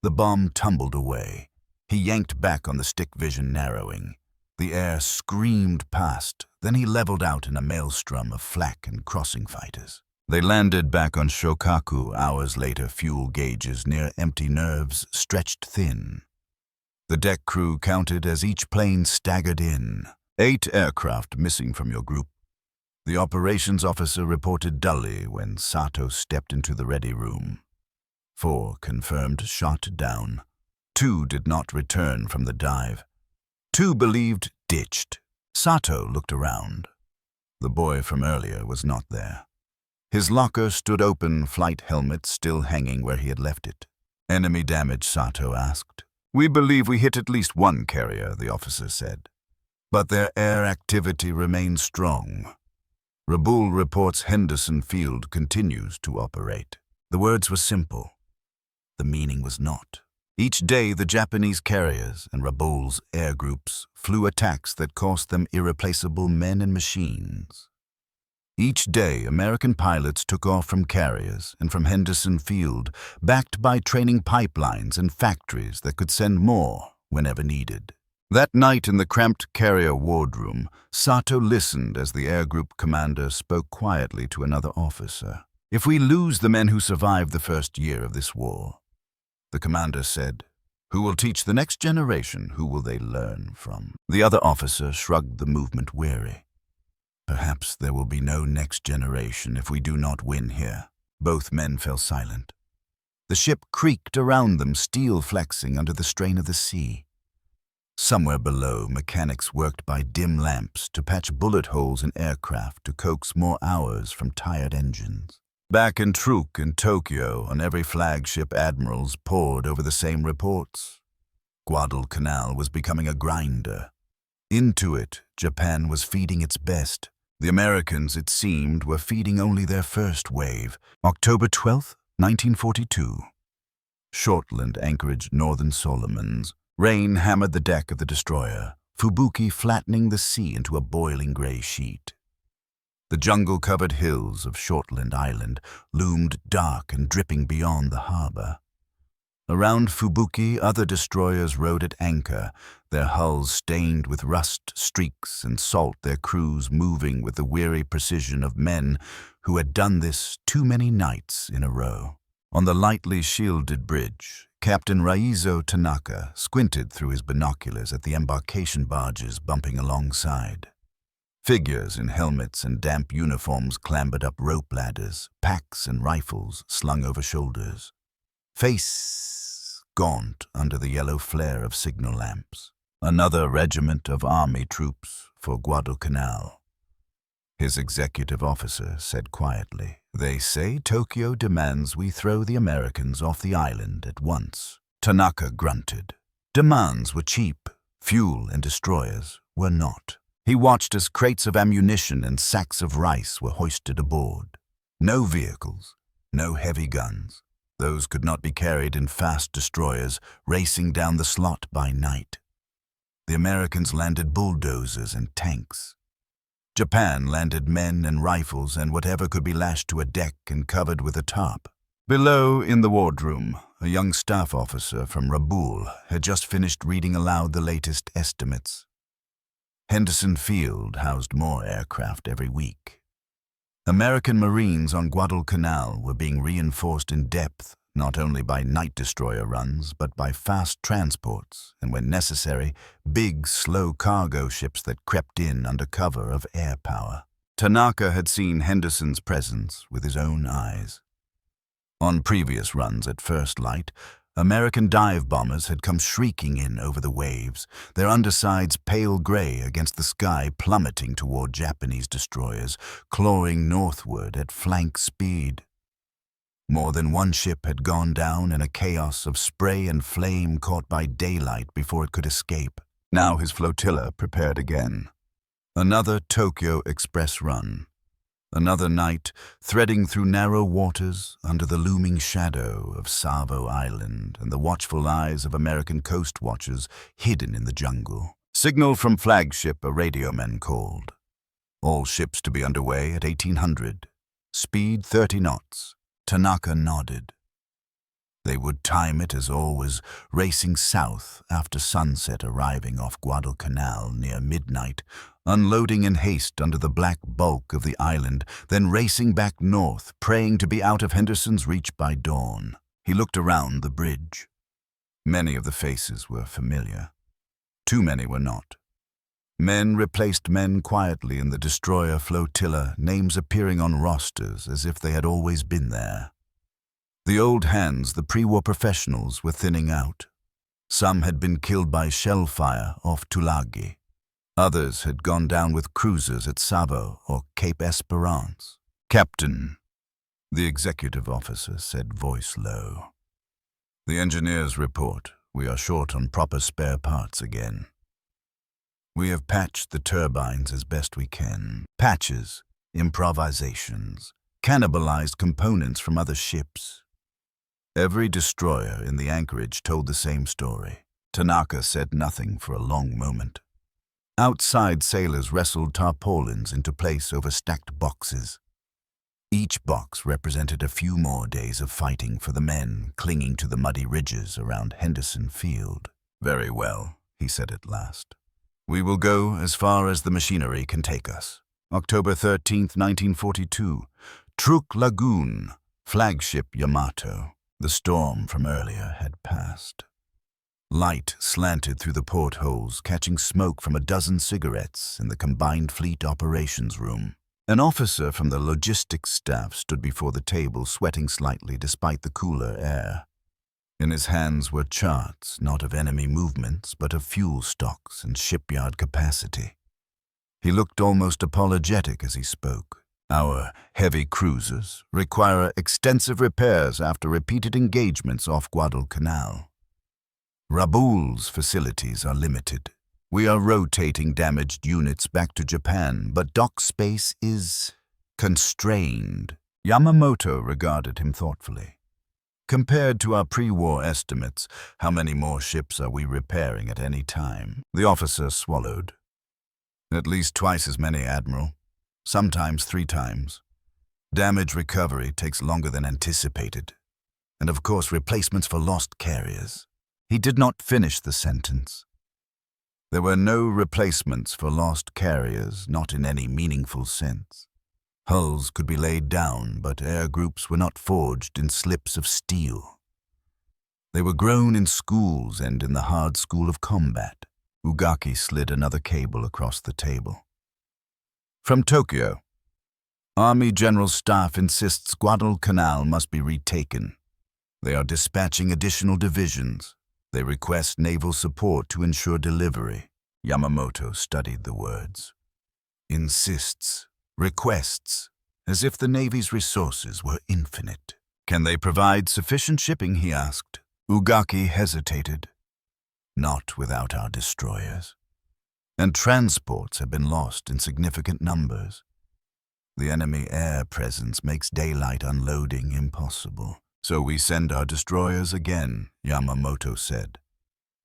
The bomb tumbled away. He yanked back on the stick, vision narrowing. The air screamed past, then he leveled out in a maelstrom of flak and crossing fighters. They landed back on Shokaku hours later, fuel gauges near empty nerves stretched thin. The deck crew counted as each plane staggered in. 8 aircraft missing from your group. The operations officer reported dully when Sato stepped into the ready room. 4 confirmed shot down. 2 did not return from the dive. 2 believed ditched. Sato looked around. The boy from earlier was not there. His locker stood open, flight helmet still hanging where he had left it. Enemy damage, Sato asked. We believe we hit at least 1 carrier, the officer said. But their air activity remains strong. Raboul reports Henderson Field continues to operate. The words were simple. The meaning was not. Each day, the Japanese carriers and Rabaul's air groups flew attacks that cost them irreplaceable men and machines. Each day, American pilots took off from carriers and from Henderson Field, backed by training pipelines and factories that could send more whenever needed. That night in the cramped carrier wardroom, Sato listened as the air group commander spoke quietly to another officer. "If we lose the men who survived the first year of this war," the commander said, "who will teach the next generation? Who will they learn from?" The other officer shrugged, the movement weary. "Perhaps there will be no next generation if we do not win here." Both men fell silent. The ship creaked around them, steel flexing under the strain of the sea. Somewhere below, mechanics worked by dim lamps to patch bullet holes in aircraft to coax more hours from tired engines. Back in Truk in Tokyo, on every flagship, Admirals pored over the same reports. Guadalcanal was becoming a grinder. Into it, Japan was feeding its best. The Americans, it seemed, were feeding only their first wave. October 12, 1942. Shortland, Anchorage, Northern Solomons. Rain hammered the deck of the destroyer, Fubuki flattening the sea into a boiling gray sheet. The jungle-covered hills of Shortland Island loomed dark and dripping beyond the harbor. Around Fubuki, other destroyers rode at anchor, their hulls stained with rust streaks and salt, their crews moving with the weary precision of men who had done this too many nights in a row. On the lightly shielded bridge, Captain Raizo Tanaka squinted through his binoculars at the embarkation barges bumping alongside. Figures in helmets and damp uniforms clambered up rope ladders, packs and rifles slung over shoulders. Face gaunt under the yellow flare of signal lamps. Another regiment of army troops for Guadalcanal. His executive officer said quietly, "They say Tokyo demands we throw the Americans off the island at once." Tanaka grunted. Demands were cheap. Fuel and destroyers were not. He watched as crates of ammunition and sacks of rice were hoisted aboard. No vehicles, no heavy guns. Those could not be carried in fast destroyers racing down the slot by night. The Americans landed bulldozers and tanks. Japan landed men and rifles and whatever could be lashed to a deck and covered with a tarp. Below, in the wardroom, a young staff officer from Rabaul had just finished reading aloud the latest estimates. Henderson Field housed more aircraft every week. American Marines on Guadalcanal were being reinforced in depth, not only by night destroyer runs, but by fast transports, and when necessary, big, slow cargo ships that crept in under cover of air power. Tanaka had seen Henderson's presence with his own eyes. On previous runs at first light, American dive bombers had come shrieking in over the waves, their undersides pale gray against the sky, plummeting toward Japanese destroyers, clawing northward at flank speed. More than one ship had gone down in a chaos of spray and flame caught by daylight before it could escape. Now his flotilla prepared again. Another Tokyo Express run. Another night, threading through narrow waters under the looming shadow of Savo Island and the watchful eyes of American coast watchers hidden in the jungle. Signal from flagship, a radioman called. All ships to be underway at 1800. Speed 30 knots. Tanaka nodded. They would time it as always, racing south after sunset, arriving off Guadalcanal near midnight, unloading in haste under the black bulk of the island, then racing back north, praying to be out of Henderson's reach by dawn. He looked around the bridge. Many of the faces were familiar. Too many were not. Men replaced men quietly in the destroyer flotilla, names appearing on rosters as if they had always been there. The old hands, the pre-war professionals, were thinning out. Some had been killed by shell fire off Tulagi. Others had gone down with cruisers at Savo or Cape Esperance. "Captain," the executive officer said, voice low. "The engineers report we are short on proper spare parts again. We have patched the turbines as best we can. Patches, improvisations, cannibalized components from other ships. Every destroyer in the anchorage told the same story. Tanaka said nothing for a long moment. Outside, sailors wrestled tarpaulins into place over stacked boxes. Each box represented a few more days of fighting for the men clinging to the muddy ridges around Henderson Field. "Very well," he said at last. "We will go as far as the machinery can take us." October 13th, 1942. Truk Lagoon, flagship Yamato. The storm from earlier had passed. Light slanted through the portholes, catching smoke from a dozen cigarettes in the combined fleet operations room. An officer from the logistics staff stood before the table, sweating slightly despite the cooler air. In his hands were charts, not of enemy movements, but of fuel stocks and shipyard capacity. He looked almost apologetic as he spoke. "Our heavy cruisers require extensive repairs after repeated engagements off Guadalcanal. Rabaul's facilities are limited. We are rotating damaged units back to Japan, but dock space is constrained." Yamamoto regarded him thoughtfully. "Compared to our pre-war estimates, how many more ships are we repairing at any time?" The officer swallowed. "At least twice as many, Admiral. Sometimes 3 times. Damage recovery takes longer than anticipated. And of course, replacements for lost carriers." He did not finish the sentence. There were no replacements for lost carriers, not in any meaningful sense. Hulls could be laid down, but air groups were not forged in slips of steel. They were grown in schools and in the hard school of combat. Ugaki slid another cable across the table. "From Tokyo. Army General Staff insists Guadalcanal must be retaken. They are dispatching additional divisions. They request naval support to ensure delivery." Yamamoto studied the words. "Insists, requests, as if the Navy's resources were infinite." "Can they provide sufficient shipping?" he asked. Ugaki hesitated. "Not without our destroyers. And transports have been lost in significant numbers. The enemy air presence makes daylight unloading impossible. So we send our destroyers again," Yamamoto said.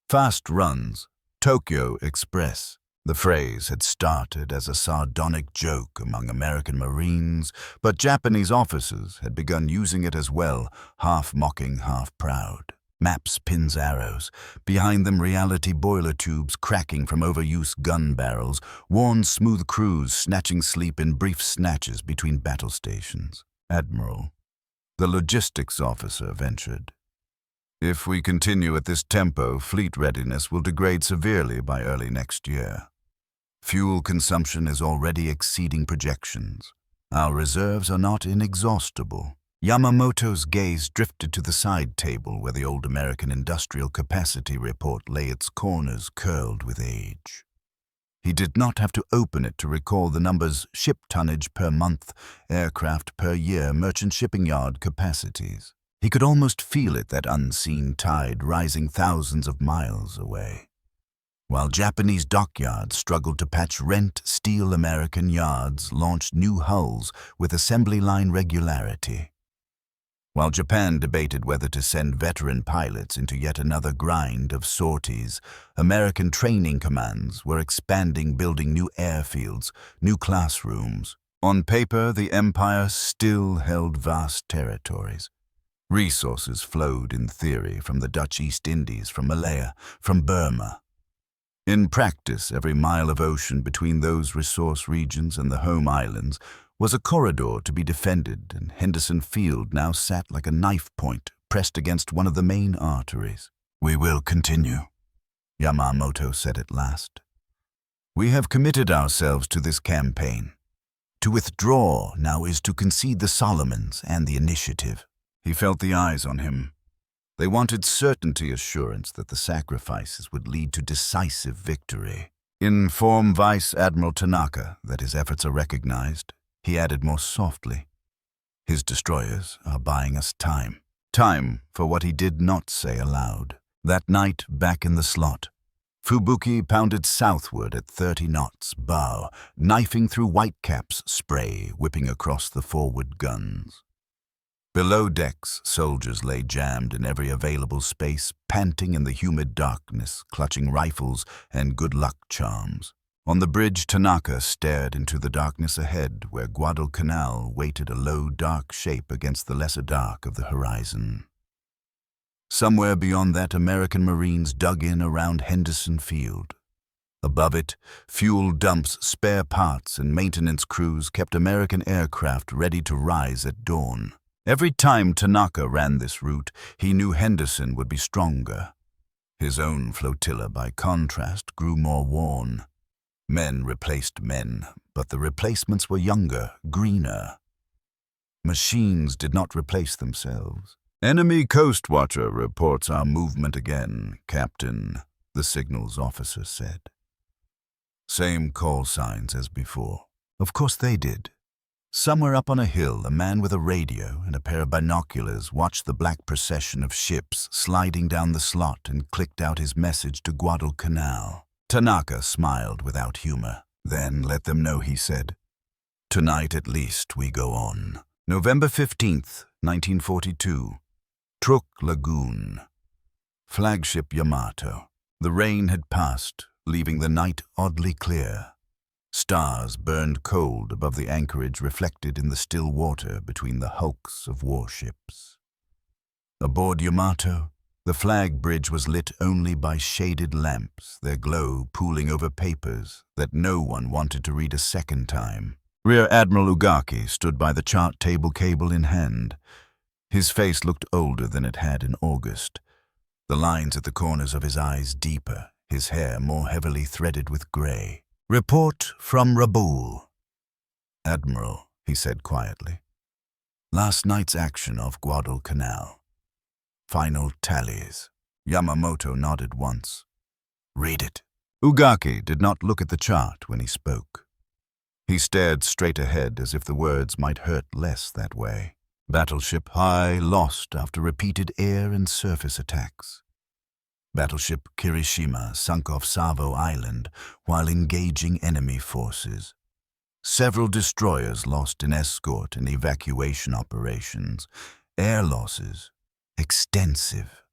"Fast runs, Tokyo Express." The phrase had started as a sardonic joke among American Marines, but Japanese officers had begun using it as well, half mocking, half proud. Maps, pins, arrows. Behind them, reality boiler tubes cracking from overuse gun barrels, worn smooth crews snatching sleep in brief snatches between battle stations. "Admiral," the logistics officer ventured, "if we continue at this tempo, fleet readiness will degrade severely by early next year. Fuel consumption is already exceeding projections. Our reserves are not inexhaustible." Yamamoto's gaze drifted to the side table where the old American Industrial Capacity Report lay, its corners curled with age. He did not have to open it to recall the numbers: ship tonnage per month, aircraft per year, merchant shipping yard capacities. He could almost feel it, that unseen tide rising thousands of miles away. While Japanese dockyards struggled to patch rent, steel American yards launched new hulls with assembly line regularity. While Japan debated whether to send veteran pilots into yet another grind of sorties, American training commands were expanding, building new airfields, new classrooms. On paper, the empire still held vast territories. Resources flowed, in theory, from the Dutch East Indies, from Malaya, from Burma. In practice, every mile of ocean between those resource regions and the home islands was a corridor to be defended, and Henderson Field now sat like a knife point pressed against one of the main arteries. "We will continue," Yamamoto said at last. "We have committed ourselves to this campaign. To withdraw now is to concede the Solomons and the initiative." He felt the eyes on him. They wanted certainty assurance that the sacrifices would lead to decisive victory. "Inform Vice Admiral Tanaka that his efforts are recognized," he added more softly. "His destroyers are buying us time." Time for what he did not say aloud. That night, back in the slot, Fubuki pounded southward at 30 knots bow, knifing through Whitecaps' spray, whipping across the forward guns. Below decks, soldiers lay jammed in every available space, panting in the humid darkness, clutching rifles and good luck charms. On the bridge, Tanaka stared into the darkness ahead, where Guadalcanal waited a low, dark shape against the lesser dark of the horizon. Somewhere beyond that, American Marines dug in around Henderson Field. Above it, fuel dumps, spare parts, and maintenance crews kept American aircraft ready to rise at dawn. Every time Tanaka ran this route, he knew Henderson would be stronger. His own flotilla, by contrast, grew more worn. Men replaced men, but the replacements were younger, greener. Machines did not replace themselves. "Enemy Coast Watcher reports our movement again, Captain," the signals officer said. Same call signs as before. Of course they did. Somewhere up on a hill, a man with a radio and a pair of binoculars watched the black procession of ships sliding down the slot and clicked out his message to Guadalcanal. Tanaka smiled without humor. "Then let them know," he said. "Tonight at least we go on." November 15th, 1942. Truk Lagoon. Flagship Yamato. The rain had passed, leaving the night oddly clear. Stars burned cold above the anchorage, reflected in the still water between the hulks of warships. Aboard Yamato, the flag bridge was lit only by shaded lamps, their glow pooling over papers that no one wanted to read a second time. Rear Admiral Ugaki stood by the chart table, cable in hand. His face looked older than it had in August, the lines at the corners of his eyes deeper, his hair more heavily threaded with gray. "Report from Rabaul." "Admiral," he said quietly. "Last night's action off Guadalcanal. Final tallies." Yamamoto nodded once. "Read it." Ugaki did not look at the chart when he spoke. He stared straight ahead as if the words might hurt less that way. Battleship High lost after repeated air and surface attacks. Battleship Kirishima sunk off Savo Island while engaging enemy forces. Several destroyers lost in escort and evacuation operations. Air losses extensive.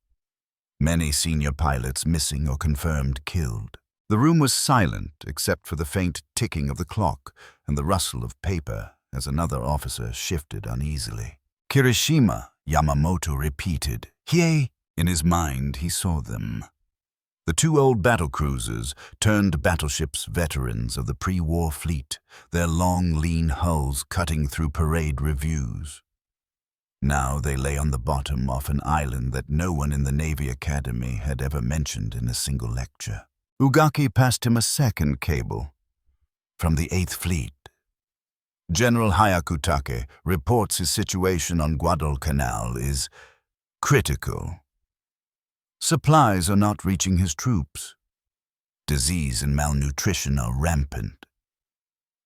Many senior pilots missing or confirmed killed. The room was silent except for the faint ticking of the clock and the rustle of paper as another officer shifted uneasily. "Kirishima," Yamamoto repeated. "Hiei." In his mind, he saw them. The two old battlecruisers turned battleships, veterans of the pre-war fleet, their long, lean hulls cutting through parade reviews. Now they lay on the bottom off an island that no one in the Navy Academy had ever mentioned in a single lecture. Ugaki passed him a second cable from the 8th Fleet. "General Hayakutake reports his situation on Guadalcanal is critical. Supplies are not reaching his troops. Disease and malnutrition are rampant.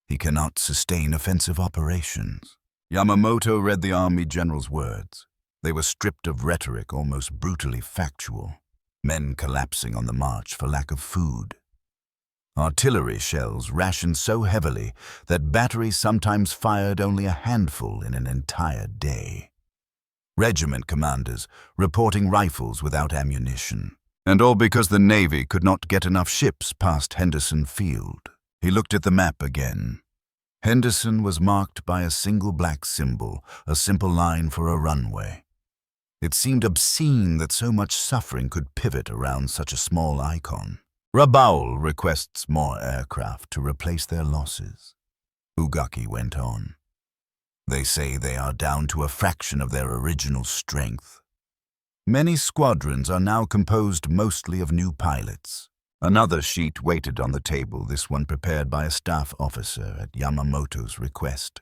He cannot sustain offensive operations." Yamamoto read the Army general's words. They were stripped of rhetoric, almost brutally factual. Men collapsing on the march for lack of food. Artillery shells rationed so heavily that batteries sometimes fired only a handful in an entire day. Regiment commanders reporting rifles without ammunition. And all because the Navy could not get enough ships past Henderson Field. He looked at the map again. Henderson was marked by a single black symbol, a simple line for a runway. It seemed obscene that so much suffering could pivot around such a small icon. "Rabaul requests more aircraft to replace their losses," Ugaki went on. "They say they are down to a fraction of their original strength. Many squadrons are now composed mostly of new pilots." Another sheet waited on the table, this one prepared by a staff officer at Yamamoto's request.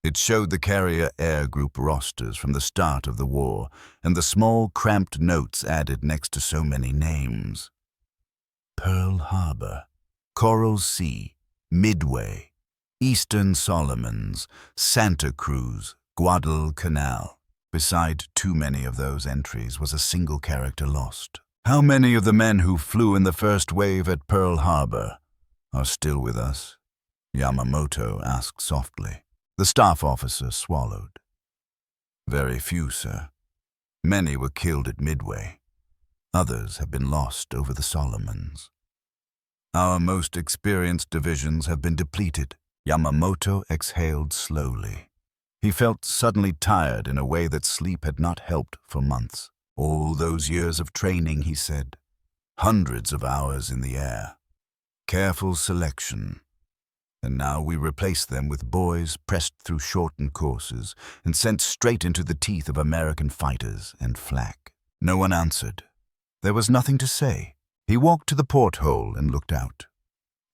It showed the carrier air group rosters from the start of the war and the small, cramped notes added next to so many names. Pearl Harbor, Coral Sea, Midway, Eastern Solomons, Santa Cruz, Guadalcanal. Beside too many of those entries was a single character lost, How many of the men who flew in the first wave at Pearl Harbor are still with us? Yamamoto asked softly. The staff officer swallowed. Very few, sir. Many were killed at Midway. Others have been lost over the Solomons. Our most experienced divisions have been depleted. Yamamoto exhaled slowly. He felt suddenly tired in a way that sleep had not helped for months. All those years of training, he said. Hundreds of hours in the air. Careful selection. And now we replace them with boys pressed through shortened courses and sent straight into the teeth of American fighters and flak. No one answered. There was nothing to say. He walked to the porthole and looked out.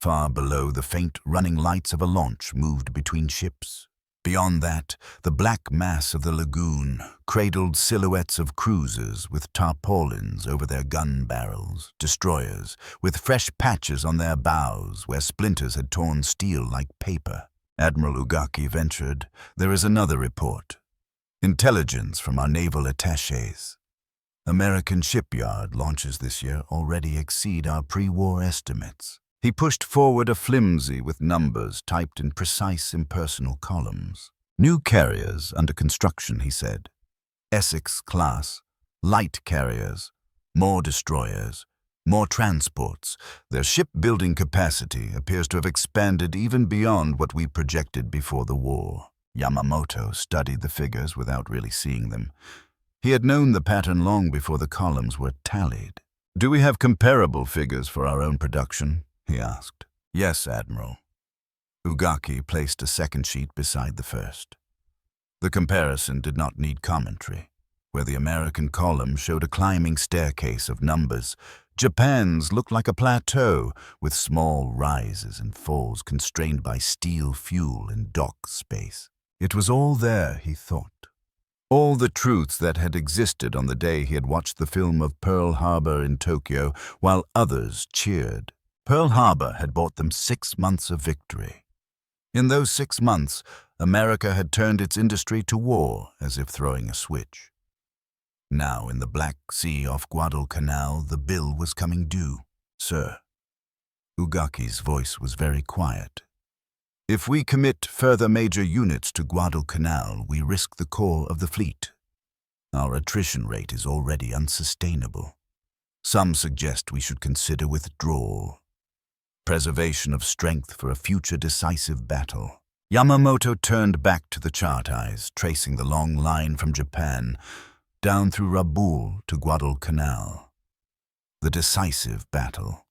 Far below, the faint running lights of a launch moved between ships. Beyond that, the black mass of the lagoon cradled silhouettes of cruisers with tarpaulins over their gun barrels, destroyers with fresh patches on their bows where splinters had torn steel like paper. Admiral Ugaki ventured, "There is another report. Intelligence from our naval attachés. American shipyard launches this year already exceed our pre-war estimates." He pushed forward a flimsy with numbers typed in precise impersonal columns. New carriers under construction, he said. Essex class, light carriers, more destroyers, more transports. Their shipbuilding capacity appears to have expanded even beyond what we projected before the war. Yamamoto studied the figures without really seeing them. He had known the pattern long before the columns were tallied. "Do we have comparable figures for our own production?" he asked. "Yes, Admiral." Ugaki placed a second sheet beside the first. The comparison did not need commentary. Where the American column showed a climbing staircase of numbers, Japan's looked like a plateau with small rises and falls constrained by steel fuel and dock space. It was all there, he thought. All the truths that had existed on the day he had watched the film of Pearl Harbor in Tokyo, while others cheered. Pearl Harbor had bought them 6 months of victory. In those 6 months, America had turned its industry to war as if throwing a switch. Now, in the Black Sea off Guadalcanal, the bill was coming due. "Sir." Ugaki's voice was very quiet. "If we commit further major units to Guadalcanal, we risk the core of the fleet. Our attrition rate is already unsustainable. Some suggest we should consider withdrawal. Preservation of strength for a future decisive battle." Yamamoto turned back to the chart eyes, tracing the long line from Japan, down through Rabaul to Guadalcanal. The decisive battle.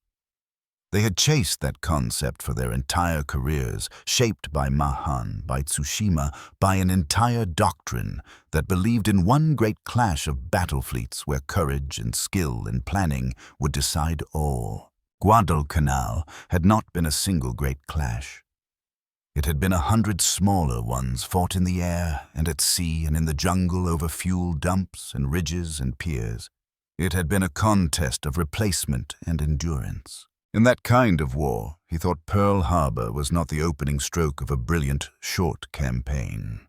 They had chased that concept for their entire careers, shaped by Mahan, by Tsushima, by an entire doctrine that believed in one great clash of battle fleets where courage and skill and planning would decide all. Guadalcanal had not been a single great clash. It had been 100 smaller ones fought in the air and at sea and in the jungle over fuel dumps and ridges and piers. It had been a contest of replacement and endurance. In that kind of war, he thought Pearl Harbor was not the opening stroke of a brilliant, short campaign.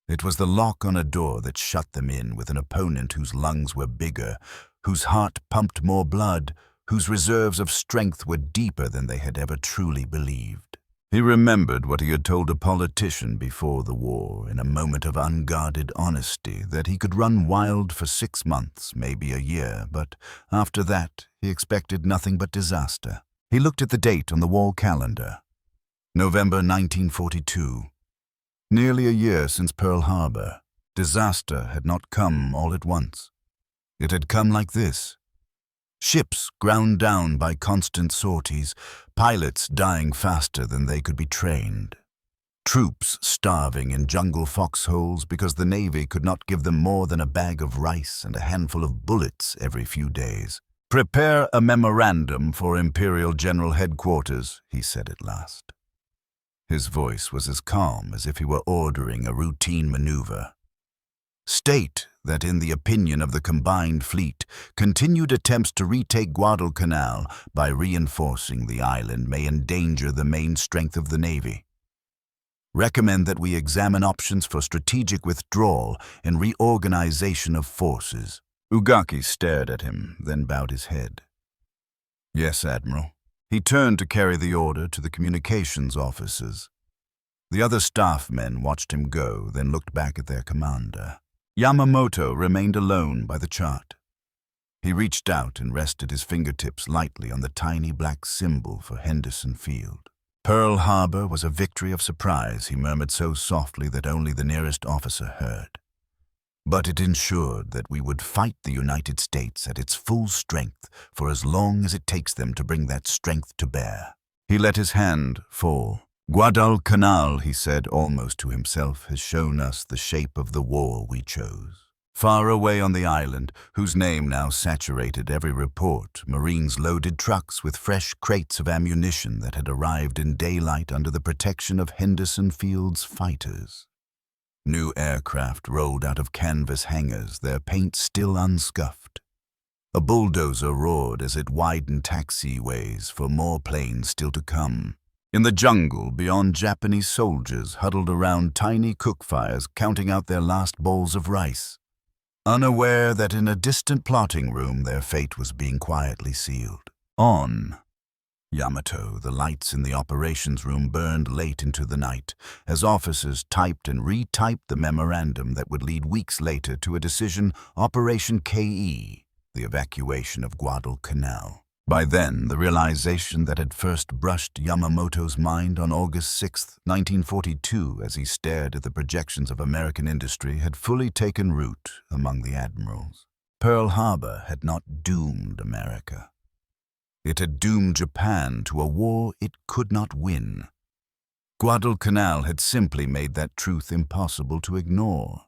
It was the lock on a door that shut them in with an opponent whose lungs were bigger, whose heart pumped more blood, whose reserves of strength were deeper than they had ever truly believed. He remembered what he had told a politician before the war in a moment of unguarded honesty, that he could run wild for 6 months, maybe a year, but after that he expected nothing but disaster. He looked at the date on the wall calendar. November 1942. Nearly a year since Pearl Harbor. Disaster had not come all at once. It had come like this. Ships ground down by constant sorties, pilots dying faster than they could be trained. Troops starving in jungle foxholes because the Navy could not give them more than a bag of rice and a handful of bullets every few days. "Prepare a memorandum for Imperial General Headquarters," he said at last. His voice was as calm as if he were ordering a routine maneuver. "State that in the opinion of the combined fleet, continued attempts to retake Guadalcanal by reinforcing the island may endanger the main strength of the Navy. Recommend that we examine options for strategic withdrawal and reorganization of forces. Ugaki stared at him, then bowed his head. Yes, Admiral. He turned to carry the order to the communications officers. The other staff men watched him go, then looked back at their commander. Yamamoto remained alone by the chart. He reached out and rested his fingertips lightly on the tiny black symbol for Henderson Field. Pearl Harbor was a victory of surprise, he murmured so softly that only the nearest officer heard. But it ensured that we would fight the United States at its full strength for as long as it takes them to bring that strength to bear. He let his hand fall. Guadalcanal, he said almost to himself, has shown us the shape of the war we chose. Far away on the island, whose name now saturated every report, Marines loaded trucks with fresh crates of ammunition that had arrived in daylight under the protection of Henderson Field's fighters. New aircraft rolled out of canvas hangars, their paint still unscuffed. A bulldozer roared as it widened taxiways for more planes still to come. In the jungle beyond, Japanese soldiers huddled around tiny cook fires, counting out their last bowls of rice, unaware that in a distant plotting room their fate was being quietly sealed. On Yamato, the lights in the operations room burned late into the night as officers typed and retyped the memorandum that would lead weeks later to a decision: Operation KE, the evacuation of Guadalcanal. By then, the realization that had first brushed Yamamoto's mind on August 6, 1942, as he stared at the projections of American industry, had fully taken root among the admirals. Pearl Harbor had not doomed America. It had doomed Japan to a war it could not win. Guadalcanal had simply made that truth impossible to ignore.